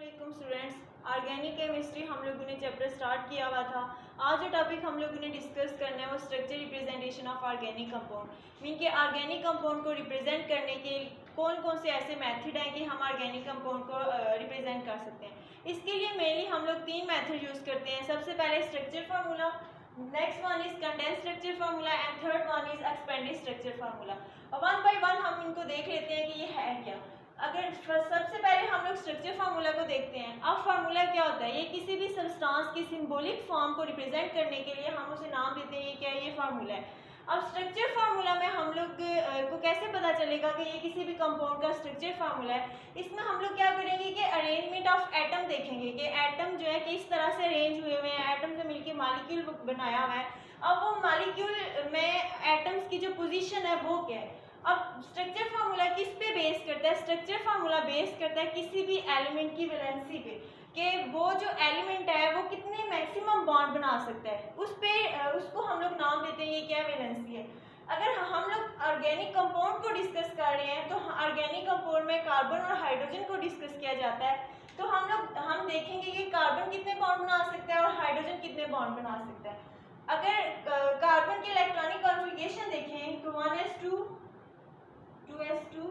अस्सलाम students, organic chemistry हम लोगों ने चैप्टर स्टार्ट किया हुआ था। आज जो टॉपिक हम लोगों ने डिस्कस करना है वो structure representation of organic compound. Mean के ऑर्गेनिक कंपाउंड को रिप्रेजेंट करने के कौन कौन से ऐसे मेथड हैं कि हम ऑर्गेनिक कंपाउंड को रिप्रेजेंट कर सकते हैं। इसके लिए मेनली हम लोग तीन मेथड यूज़ करते हैं। सबसे पहले structure formula, next one is condense structure formula and third one is expanded structure formula. One by one हम इनको देख लेते हैं कि ये है क्या। अगर सबसे पहले हम लोग स्ट्रक्चर फार्मूला को देखते हैं। अब फार्मूला क्या होता है? ये किसी भी सब्सटेंस की सिंबॉलिक फॉर्म को रिप्रेजेंट करने के लिए हम उसे नाम देते हैं। ये क्या है? ये फार्मूला है। अब स्ट्रक्चर फार्मूला में हम लोग को कैसे पता चलेगा कि ये किसी भी कंपाउंड का स्ट्रक्चर फार्मूला है? इसमें हम लोग क्या करेंगे कि अरेंजमेंट ऑफ एटम देखेंगे कि एटम जो है किस तरह से अरेंज हुए हुए हैं, एटम से मिलकर मॉलिक्यूल बनाया हुआ है। अब वो मॉलिक्यूल में एटम्स की जो पोजीशन है वो क्या है। अब स्ट्रक्चर फार्मूला किस पे बेस करता है? स्ट्रक्चर फार्मूला बेस करता है किसी भी एलिमेंट की वैलेंसी पे, कि वो जो एलिमेंट है वो कितने मैक्सिमम बॉन्ड बना सकता है। उसको हम लोग नाम देते हैं। ये क्या वैलेंसी है। अगर हम लोग ऑर्गेनिक कंपाउंड को डिस्कस कर रहे हैं तो ऑर्गेनिक कंपाउंड में कार्बन और हाइड्रोजन को डिस्कस किया जाता है। तो हम देखेंगे कि कार्बन कितने बॉन्ड बना सकता है और हाइड्रोजन कितने बॉन्ड बना सकता है। अगर कार्बन की इलेक्ट्रॉनिक कॉन्फ़िगरेशन देखें तो 1s2 2s2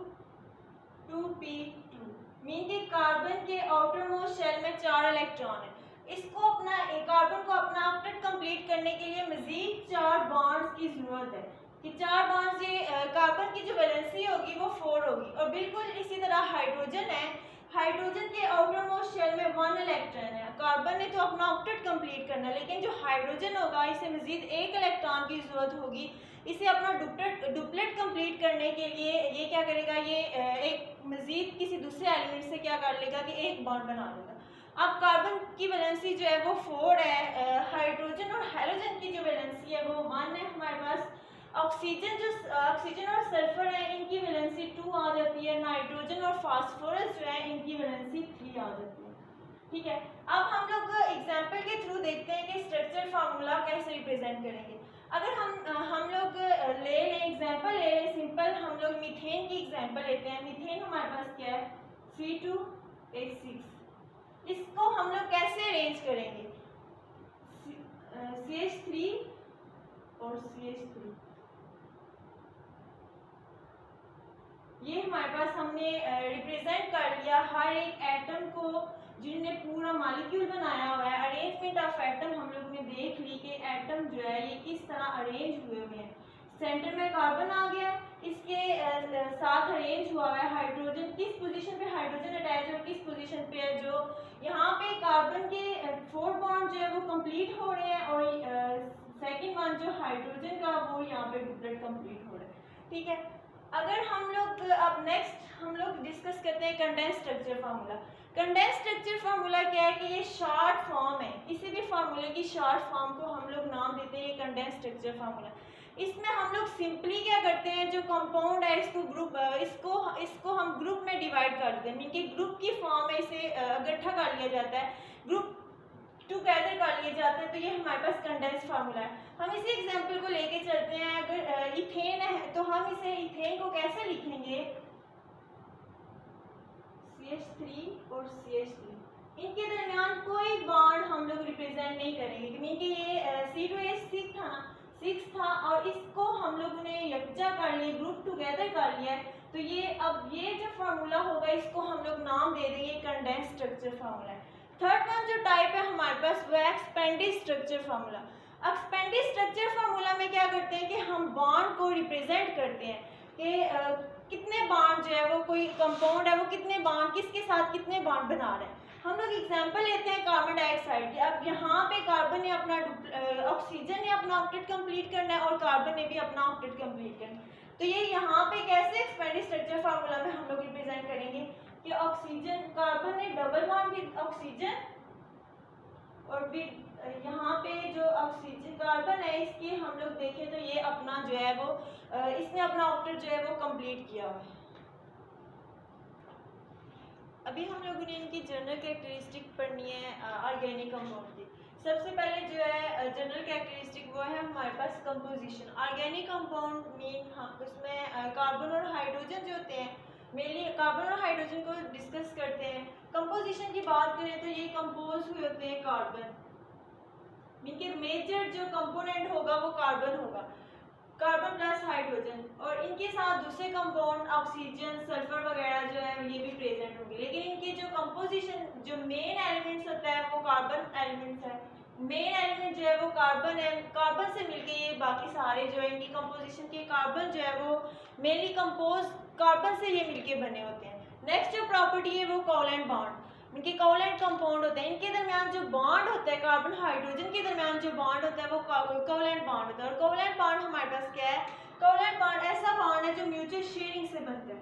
2p2 मीन कि कार्बन के आउटर मोस्ट शेल में 4 इलेक्ट्रॉन है। इसको अपना कार्बन को अपना ऑक्टेट कंप्लीट करने के लिए मजीद 4 बॉन्ड्स की जरूरत है कि 4 बॉन्ड्स से कार्बन की जो वैलेंसी होगी वो 4 होगी। और बिल्कुल इसी तरह हाइड्रोजन है। हाइड्रोजन के आउटर मोस्ट शेल में 1 इलेक्ट्रॉन है। कार्बन ने तो अपना ऑक्टेट कंप्लीट करना है, लेकिन जो हाइड्रोजन होगा इसे मजीद 1 इलेक्ट्रॉन की जरूरत होगी। इसे अपना डुप्लेट कंप्लीट करने के लिए ये क्या करेगा, ये एक मजीद किसी दूसरे एलिमेंट से क्या कर लेगा कि एक बॉन्ड बना लेगा। अब कार्बन की वैलेंसी जो है वो 4 है। हाइड्रोजन और हेलोजन की जो वैलेंसी है वो 1 है हमारे पास। ऑक्सीजन और सल्फर है, इनकी वैलेंसी 2 आ जाती है। नाइट्रोजन और फास्फोरस जो है इनकी वैलेंसी 3 आ जाती है। ठीक है। अब हम लोग एग्जाम्पल के थ्रू देखते हैं कि स्ट्रक्चर फार्मूला कैसे रिप्रेजेंट करेंगे। अगर हम लोग ले लें एग्जाम्पल ले लें सिंपल, हम लोग मीथेन की एग्जाम्पल लेते हैं। मीथेन हमारे पास क्या है? C2H6। इसको हम लोग कैसे अरेंज करेंगे? CH3 और CH3, ये हमारे पास हमने रिप्रेजेंट कर लिया हर एक एटम को जिनने पूरा मॉलिक्यूल बनाया हुआ है। अरेंजमेंट ऑफ एटम हम लोग ने देख ली कि एटम जो है ये किस तरह अरेंज हुए हुए हैं। सेंटर में कार्बन आ गया, इसके साथ अरेंज हुआ है हाइड्रोजन। किस पोजीशन पे हाइड्रोजन अटैच है और किस पोजीशन पे है, जो यहाँ पे कार्बन के 4 बॉन्ड जो है वो कंप्लीट हो रहे हैं और सेकेंड वन जो हाइड्रोजन का वो यहाँ पे डुप्लेट कंप्लीट हो रहा है। ठीक है। अगर हम लोग अब नेक्स्ट हम लोग डिस्कस करते हैं condense structure formula. Condense structure formula क्या है कि ये शॉर्ट फॉर्म है। किसी भी फार्मूले की शॉर्ट फॉर्म को हम लोग नाम देते हैं कंडेंस स्ट्रक्चर फार्मूला। इसमें हम लोग सिंपली क्या करते हैं, जो कंपाउंड है इसको हम ग्रुप में डिवाइड कर देते हैं। मीन कि ग्रुप की फॉर्म में इसे इकट्ठा कर लिया जाता है, ग्रुप टुगेदर कर लिए जाते हैं। तो ये हमारे पास कंडेंस फार्मूला है। हम इसी एग्जांपल को लेके चलते हैं। अगर इथेन है तो हम इसे इथेन को कैसे लिखेंगे? CH3 और CH3, इनके दरमियान कोई बॉन्ड हम लोग रिप्रेजेंट नहीं करेंगे क्योंकि ये C2H6 था ना, 6 था, और इसको हम लोगों ने यकजा कर लिया, ग्रुप टुगेदर कर लिया है। तो ये जो फार्मूला होगा इसको हम लोग नाम दे देंगे कंडेंस स्ट्रक्चर फार्मूला है। थर्ड वन जो टाइप है हमारे पास वो है expanded structure formula. Expanded structure formula में क्या करते हैं कि हम बॉन्ड को रिप्रेजेंट करते हैं कि कितने बॉन्ड जो है वो कोई कंपाउंड है वो कितने बॉन्ड किसके साथ कितने बॉन्ड बना रहे हैं। हम लोग एग्जांपल लेते हैं कार्बन डाइऑक्साइड की। अब यहाँ पे कार्बन ने अपना ऑक्सीजन ने अपना ऑक्टेट कंप्लीट करना है और कार्बन ने भी अपना ऑक्टेट कंप्लीट करना है। तो ये यहाँ पे कैसे एक्सपेंडेड स्ट्रक्चर फार्मूला में हम लोग रिप्रेजेंट करेंगे कि ऑक्सीजन, कार्बन ने डबल बॉन्ड विद ऑक्सीजन, और फिर यहाँ पे जो ऑक्सीजन कार्बन है इसकी हम लोग देखें तो ये अपना जो है वो इसने अपना ऑक्टेट जो है वो कंप्लीट किया हुआ है। अभी हम लोगों ने इनकी जनरल कैरेक्टरिस्टिक पढ़नी है ऑर्गेनिक कंपाउंड की। सबसे पहले जो है जनरल कैरेक्टरिस्टिक वो है हमारे पास कंपोजिशन। ऑर्गेनिक कंपाउंड मीन उसमें कार्बन और हाइड्रोजन जो होते हैं, मेनली कार्बन और हाइड्रोजन को डिस्कस करते हैं। कंपोजिशन कंपोजिशन की बात करें तो ये कंपोज हुए होते हैं कार्बन, इनके मेजर जो कंपोनेंट होगा वो कार्बन होगा, कार्बन प्लस हाइड्रोजन, और इनके साथ दूसरे कंपाउंड ऑक्सीजन, सल्फर वगैरह जो है ये भी प्रेजेंट होंगे। लेकिन इनके जो कंपोजिशन जो मेन एलिमेंट्स होता है वो कार्बन एलिमेंट्स है, मेन एलिमेंट जो है वो कार्बन है, कार्बन से मिलके ये बाकी सारे जो है इनकी कंपोजिशन के कार्बन जो है वो मेनली कंपोज कार्बन से ये मिलके बने होते हैं। नेक्स्ट जो प्रॉपर्टी है वो कोवलेंट बॉन्ड, इनके कोवलेंट कंपाउंड होते हैं, इनके दरमियान जो बॉन्ड होता है कार्बन हाइड्रोजन के दरमियान जो बॉन्ड होता है वो कोवलेंट बॉन्ड होता है। और कोवलेंट बॉन्ड हमारे पास क्या है, कोवलेंट बॉन्ड ऐसा बॉन्ड है जो म्यूचुअल शेयरिंग से बनता है,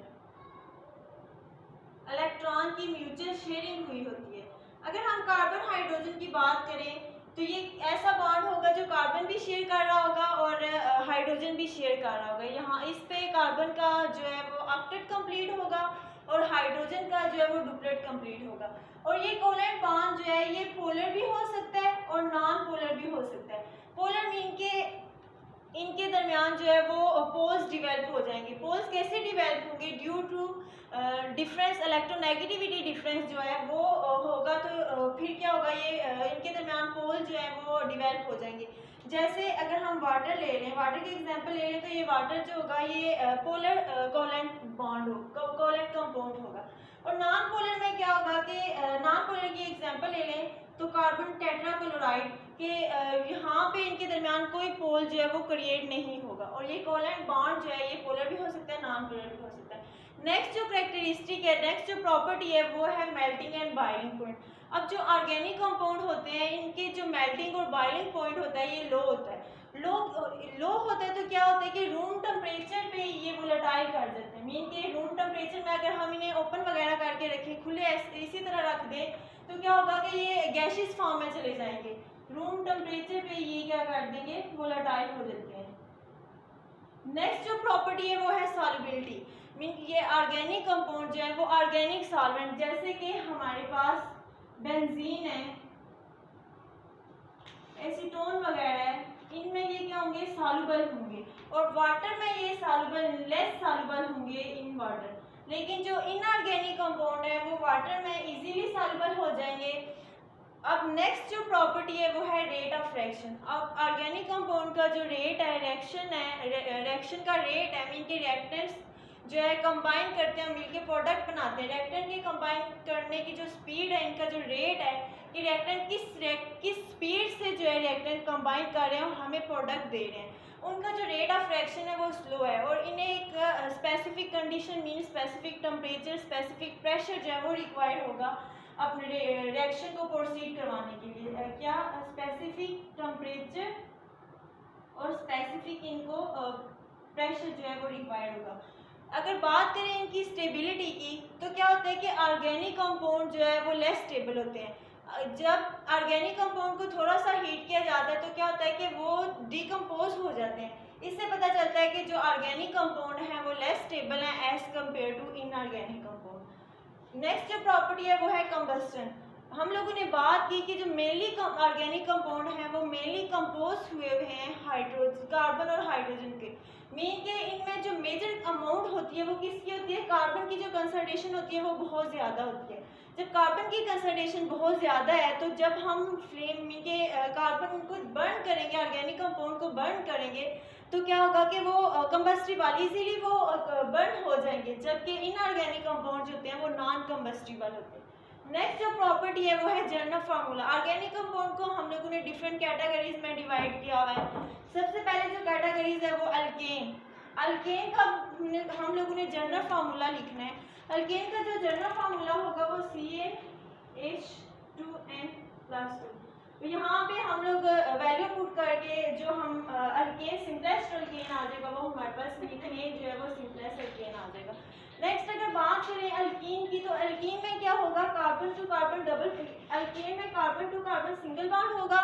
इलेक्ट्रॉन की म्यूचुअल शेयरिंग हुई होती है। अगर हम कार्बन हाइड्रोजन की बात करें तो ये ऐसा बॉन्ड होगा जो कार्बन भी शेयर कर रहा होगा और हाइड्रोजन भी शेयर कर रहा होगा। यहाँ इस पे कार्बन का जो है वो ऑक्टेट कंप्लीट होगा और हाइड्रोजन का जो है वो डुप्लेट कंप्लीट होगा। और ये कोवलेंट बॉन्ड जो है ये पोलर भी हो सकता है और नॉन पोलर भी हो सकता है। पोलर मीन के इनके दरमियान जो है वो पोल्स डिवेल्प हो जाएंगे। पोल्स कैसे डिवेल्प होंगे, due to difference electronegativity difference जो है वो होगा, तो फिर क्या होगा, ये इनके दरमियान पोल जो है वो डिवेल्प हो जाएंगे। जैसे अगर हम वाटर ले लें, वाटर के एग्जांपल ले लें तो ये वाटर जो होगा ये पोलर कोवलेंट बॉन्ड हो, कोवलेंट कंपाउंड होगा। और नॉन पोलर में क्या होगा कि नॉन पोलर की एग्जांपल ले लें तो कार्बन टेट्राक्लोराइड के यहाँ पे इनके दरमियान कोई पोल जो है वो क्रिएट नहीं होगा। और ये कोवलेंट बॉन्ड जो है ये पोलर भी हो सकता है, नॉन पोलर भी हो सकता है। नेक्स्ट जो कैरेक्टरिस्टिक है, नेक्स्ट जो प्रॉपर्टी है वो है मेल्टिंग एंड बॉइलिंग पॉइंट। अब जो ऑर्गेनिक कंपाउंड होते हैं इनके जो मेल्टिंग और बॉइलिंग पॉइंट होता है ये लो होता है। लो होता है तो क्या होता है कि रूम टेम्परेचर पे ये वोलेटाइल कर देते हैं, मीन के रूम टेम्परेचर में अगर हम इन्हें ओपन वगैरह करके रखें, खुले इसी तरह रख दें तो क्या होगा कि ये गैसियस फॉर्म में चले जाएंगे, रूम टेम्परेचर पे ये क्या कर देंगे, वोलेटाइल हो जाते हैं। नेक्स्ट जो प्रॉपर्टी है वो है सॉल्युबिलिटी, मीन ये ऑर्गेनिक कंपाउंड जो है वो ऑर्गेनिक सॉल्वेंट, जैसे कि हमारे पास बेंजीन है, एसीटोन वगैरह है, इनमें ये क्या होंगे, सॉल्युबल होंगे। और वाटर में ये सॉल्युबल, लेस सॉल्युबल होंगे इन वाटर। लेकिन जो इनऑर्गेनिक कंपाउंड है वो वाटर में इजीली सॉल्युबल हो जाएंगे। अब नेक्स्ट जो प्रॉपर्टी है वो है रेट ऑफ रिएक्शन। अब ऑर्गेनिक कंपाउंड का जो रेट है, रिएक्शन का रेट है, मीन के रिएक्टेंट्स जो है कंबाइन करते हैं, मिलके प्रोडक्ट बनाते हैं। रिएक्टेंट के कंबाइन करने की जो स्पीड है, इनका जो रेट है कि रिएक्टेंट किस स्पीड से जो है रिएक्टेंट कंबाइन कर रहे हैं और हमें प्रोडक्ट दे रहे हैं, उनका जो रेट ऑफ रिएक्शन है वो स्लो है। और इन्हें एक specific condition mean specific temperature, specific pressure जो है वो रिक्वायर्ड होगा अपने रिएक्शन को प्रोसीड करवाने के लिए। क्या स्पेसिफिक टेम्परेचर और स्पेसिफिक इनको प्रेशर जो है वो रिक्वायर्ड होगा। अगर बात करें इनकी स्टेबिलिटी की तो क्या होता है कि ऑर्गेनिक कंपाउंड जो है वो लेस स्टेबल होते हैं। जब ऑर्गेनिक कंपाउंड को थोड़ा सा हीट किया जाता है तो क्या होता है कि वो डिकम्पोज हो जाते हैं। इससे पता चलता है कि जो ऑर्गेनिक कंपाउंड हैं वो लेस स्टेबल हैं as compare to inorganic compound. Next जो प्रॉपर्टी है वो है कंबस्टन। हम लोगों ने बात की कि जो मेनली ऑर्गेनिक कंपाउंड हैं वो मेनली कंपोज हुए हैं हाइड्रोजन, कार्बन और हाइड्रोजन के। मीन के इनमें जो मेजर अमाउंट होती है वो किसकी होती है, कार्बन की जो कंसंट्रेशन होती है वो बहुत ज़्यादा होती है। जब कार्बन की कंसंट्रेशन बहुत ज़्यादा है तो जब हम फ्लेम मीन के कार्बन को बर्न करेंगे, ऑर्गेनिक कंपाउंड को बर्न करेंगे तो क्या होगा कि वो कंबस्टिबल इजीली वो बर्न हो जाएंगे, जबकि इनऑर्गेनिक कंपाउंड जो होते हैं वो नॉन कंबस्टिबल होते हैं। नेक्स्ट जो प्रॉपर्टी है वो है जनरल फार्मूला। ऑर्गेनिक कंपाउंड को हम लोगों ने डिफरेंट कैटेगरीज में डिवाइड किया हुआ है। सबसे पहले जो कैटेगरीज है वो अल्केन। अल्केन का हम लोगों ने जनरल फार्मूला लिखना है। अल्केन का जो जनरल फार्मूला होगा वो CnH2n+2। तो यहाँ पे हम लोग वैल्यू पुट करके जो हम अल्केन सिंपलेस्ट अल्केन आ जाएगा वो हमारे पास लिखने जो है वो सिंपलेस्ट अल्केन आ जाएगा। नेक्स्ट अगर बात करें अल्कीन की तो अल्कीन में क्या होगा, carbon to carbon double, alkane में carbon to carbon single bond होगा।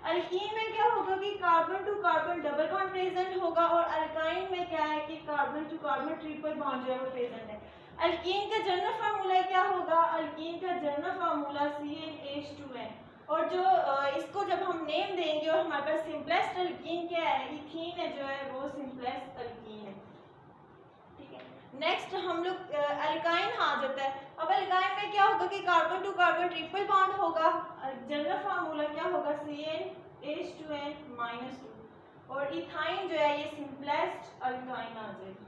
अल्कीन में क्या होगा कि carbon to carbon double bond present होगा। और अल्काइन में क्या है कि carbon to carbon triple bond जो है वो प्रेजेंट है। अल्कीन का जनरल फार्मूला क्या होगा, अल्कीन का जनरल फार्मूला CnH2n। और जो इसको जब हम नेम देंगे और हमारे पास सिंपलेस्ट अल्कीन क्या है, इथीन है जो है वो सिंपलेस्ट अल्कीन है। ठीक है। नेक्स्ट हम लोग एल्काइन आ जाता है। अब एल्काइन में क्या होगा कि carbon to carbon triple bond होगा। जनरल फार्मूला क्या होगा, CnH2n-2, और इथाइन जो है ये सिंपलेस्ट अल्काइन आ जाएगा।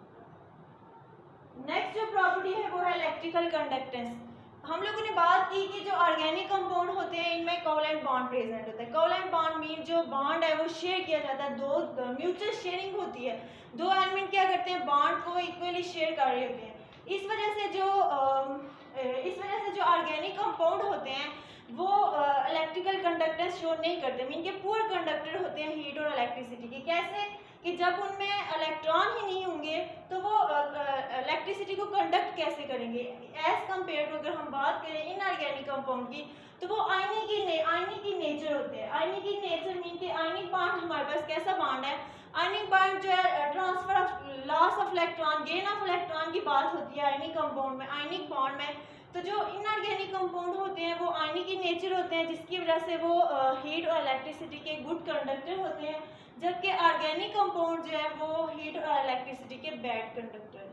नेक्स्ट जो प्रॉपर्टी है वो है इलेक्ट्रिकल कंडक्टेंस। हम लोगों ने बात की कि जो ऑर्गेनिक कंपाउंड होते हैं इनमें कोवलेंट बॉन्ड प्रेजेंट होता है। कोवलेंट बॉन्ड मीन जो बॉन्ड है वो शेयर किया जाता है, दो म्यूचुअल शेयरिंग होती है, दो एलिमेंट क्या करते हैं बॉन्ड को इक्वली शेयर कर रहे होते हैं। इस वजह से जो ऑर्गेनिक कंपाउंड होते हैं वो इलेक्ट्रिकल कंडक्टेंस शो नहीं करते, मीन के पुअर कंडक्टर होते हैं हीट और इलेक्ट्रिसिटी के। कैसे कि जब उनमें इलेक्ट्रॉन ही नहीं होंगे तो वो इलेक्ट्रिसिटी को कंडक्ट कैसे करेंगे। एज कम्पेयर टू अगर हम बात करें इनऑर्गेनिक कंपाउंड की तो वो आयनिक की नेचर होते हैं। आयनिक की नेचर मीन के आयनिक बॉन्ड हमारे पास कैसा बॉन्ड है, आयनिक बॉन्ड जो है transfer of loss of electron gain of electron की बात होती है आयनिक कंपाउंड में, आयनिक बॉन्ड में। तो जो इनऑर्गेनिक कंपाउंड होते हैं वो आयनिक की नेचर होते हैं जिसकी वजह से वो हीट और इलेक्ट्रिसिटी के गुड कंडक्टर होते हैं, जबकि ऑर्गेनिक कंपाउंड जो है वो हीट और इलेक्ट्रिसिटी के बैड कंडक्टर है।